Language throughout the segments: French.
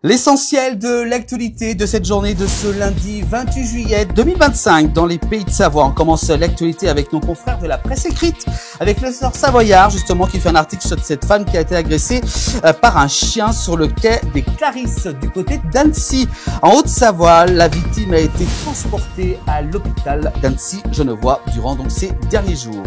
L'essentiel de l'actualité de cette journée de ce lundi 28 juillet 2025 dans les Pays de Savoie. On commence l'actualité avec nos confrères de la presse écrite, avec le sort Savoyard justement qui fait un article sur cette femme qui a été agressée par un chien sur le quai des Clarisses du côté d'Annecy. En Haute-Savoie, la victime a été transportée à l'hôpital d'Annecy-Genevois durant donc ces derniers jours.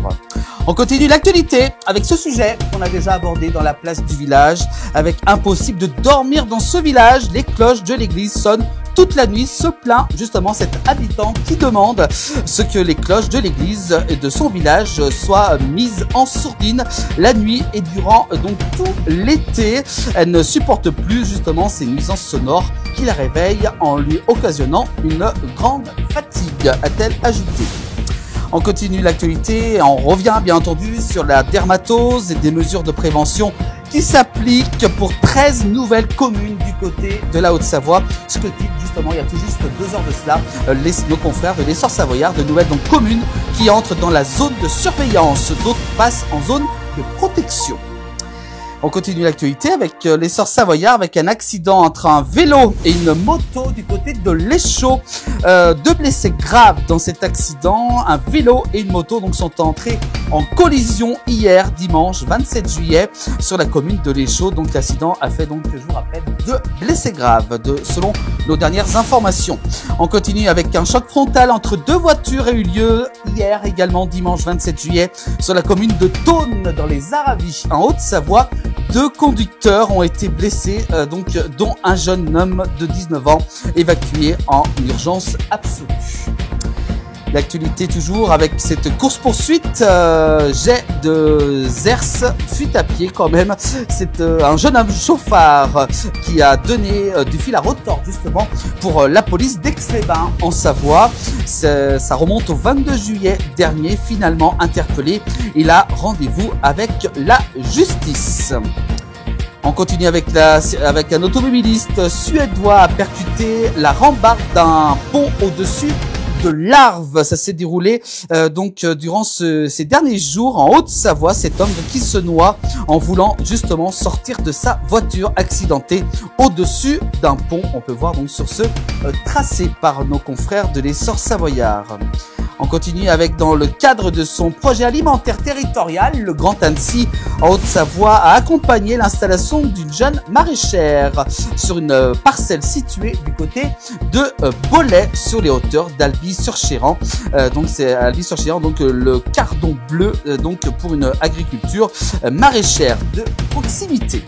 On continue l'actualité avec ce sujet qu'on a déjà abordé dans la place du village, avec impossible de dormir dans ce village. Les cloches de l'église sonnent toute la nuit, se plaint justement cet habitant qui demande ce que les cloches de l'église et de son village soient mises en sourdine la nuit et durant donc tout l'été. Elle ne supporte plus justement ces nuisances sonores qui la réveillent en lui occasionnant une grande fatigue, a-t-elle ajouté. On continue l'actualité, on revient bien entendu sur la dermatose et des mesures de prévention qui s'appliquent pour 13 nouvelles communes du côté de la Haute-Savoie. Ce que dit justement il y a tout juste 2 heures de cela nos confrères de l'essor Savoyard, de nouvelles donc communes qui entrent dans la zone de surveillance, d'autres passent en zone de protection. On continue l'actualité avec l'essor Savoyard, avec un accident entre un vélo et une moto du côté de l'Échaud. 2 blessés graves dans cet accident. Un vélo et une moto donc sont entrés en collision hier, dimanche 27 juillet, sur la commune de l'Échaud. Donc l'accident a fait donc, je vous rappelle, 2 blessés graves, selon nos dernières informations. On continue avec un choc frontal entre 2 voitures a eu lieu hier également, dimanche 27 juillet, sur la commune de Thônes, dans les Aravis, en Haute-Savoie. 2 conducteurs ont été blessés, dont un jeune homme de 19 ans évacué en urgence absolue. L'actualité toujours avec cette course-poursuite, jet de Zers, fuite à pied quand même. C'est un jeune homme chauffard qui a donné du fil à retordre justement pour la police d'Aix-les-Bains en Savoie. Ça remonte au 22 juillet dernier, finalement interpellé. Il a rendez-vous avec la justice. On continue avec un automobiliste suédois a percuté la rambarde d'un pont au-dessus de l'Arve. Ça s'est déroulé durant ces derniers jours en Haute-Savoie. Cet homme qui se noie en voulant justement sortir de sa voiture accidentée au-dessus d'un pont. On peut voir donc sur ce tracé par nos confrères de l'essor Savoyard. On continue avec, dans le cadre de son projet alimentaire territorial, le Grand Annecy en Haute-Savoie a accompagné l'installation d'une jeune maraîchère sur une parcelle située du côté de Bollay, sur les hauteurs d'Alby-sur-Chéran. Donc c'est Alby-sur-Chéran, donc le cardon bleu, donc pour une agriculture maraîchère de proximité.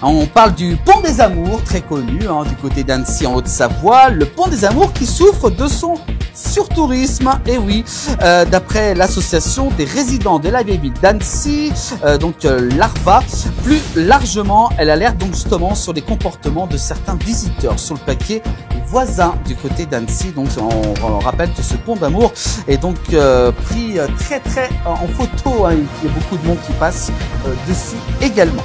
On parle du Pont des Amours, très connu du côté d'Annecy en Haute-Savoie. Le Pont des Amours qui souffre de son surtourisme, et oui, d'après l'association des résidents de la vieille ville d'Annecy, l'ARVA. Plus largement, elle alerte donc justement sur les comportements de certains visiteurs sur le paquet voisin du côté d'Annecy. Donc on rappelle que ce Pont d'Amour est donc pris très en photo, il y a beaucoup de monde qui passe dessus également.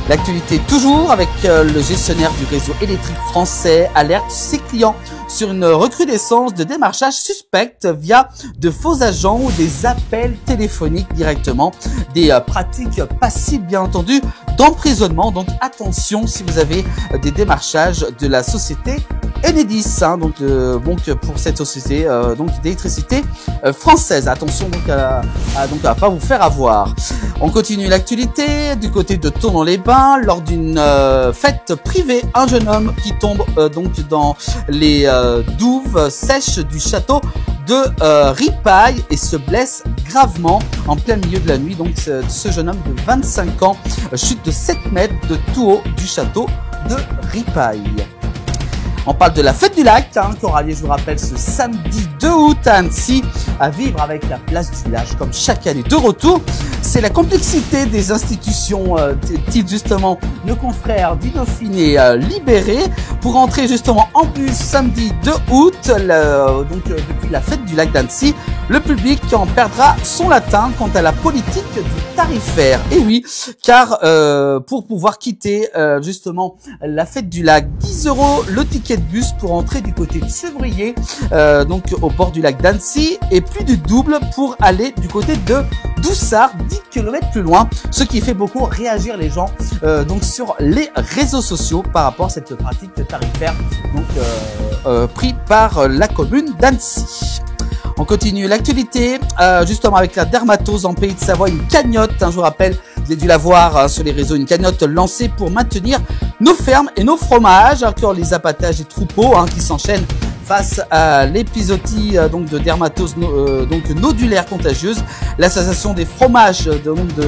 L'actualité toujours avec le gestionnaire du réseau électrique français alerte ses clients sur une recrudescence de démarchage suspecte via de faux agents ou des appels téléphoniques directement, des pratiques passibles bien entendu d'emprisonnement. Donc attention si vous avez des démarchages de la société Enedis, pour cette société d'électricité française. Attention donc à pas vous faire avoir. On continue l'actualité du côté de Tournon-les-Bains. Lors d'une fête privée, un jeune homme qui tombe dans les douves sèches du château de Ripaille et se blesse gravement en plein milieu de la nuit. Donc ce jeune homme de 25 ans chute de 7 mètres de tout haut du château de Ripaille. On parle de la fête du lac, qui aura lieu, je vous rappelle, ce samedi 2 août à Annecy, à vivre avec la place du village, comme chaque année. De retour, c'est la complexité des institutions, type justement nos confrères du Dauphiné libérés, pour entrer justement en bus samedi 2 août, depuis la fête du lac d'Annecy. Le public en perdra son latin quant à la politique du tarifaire. Et oui, car pour pouvoir quitter justement la fête du lac, 10 € le ticket de bus pour entrer du côté de Sevrier, au bord du lac d'Annecy, et plus du double pour aller du côté de Doussard, 10 km plus loin, ce qui fait beaucoup réagir les gens donc sur les réseaux sociaux par rapport à cette pratique tarifaire donc pris par la commune d'Annecy. On continue l'actualité, justement avec la dermatose en Pays de Savoie, une cagnotte, je vous rappelle, vous avez dû la voir sur les réseaux, une cagnotte lancée pour maintenir nos fermes et nos fromages, incluant les abattages des troupeaux qui s'enchaînent face à l'épisodie donc de dermatose donc nodulaire contagieuse. L'association des fromages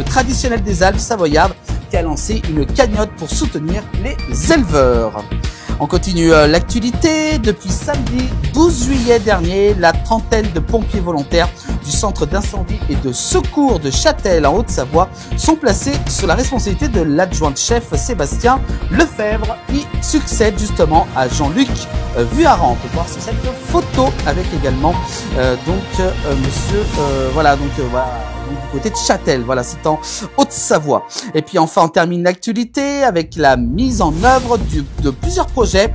traditionnels des Alpes savoyardes qui a lancé une cagnotte pour soutenir les éleveurs. On continue l'actualité. Depuis samedi 12 juillet dernier, la trentaine de pompiers volontaires du centre d'incendie et de secours de Châtel en Haute-Savoie sont placés sous la responsabilité de l'adjoint-chef Sébastien Lefebvre qui succède justement à Jean-Luc Vuarant. On peut voir sur cette photo avec également monsieur voilà du côté de Châtel, voilà, c'est en Haute-Savoie. Et puis enfin, on termine l'actualité avec la mise en œuvre de plusieurs projets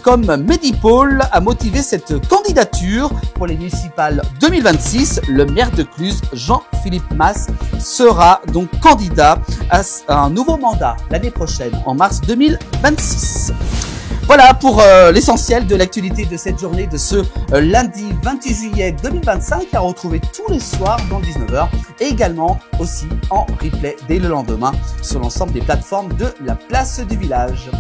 comme Medipôle a motivé cette candidature pour les municipales 2026. Le maire de Cluses, Jean-Philippe Mas, sera donc candidat à un nouveau mandat l'année prochaine, en mars 2026. Voilà pour l'essentiel de l'actualité de cette journée de ce lundi 28 juillet 2025 à retrouver tous les soirs dans 19h et également aussi en replay dès le lendemain sur l'ensemble des plateformes de la place du village.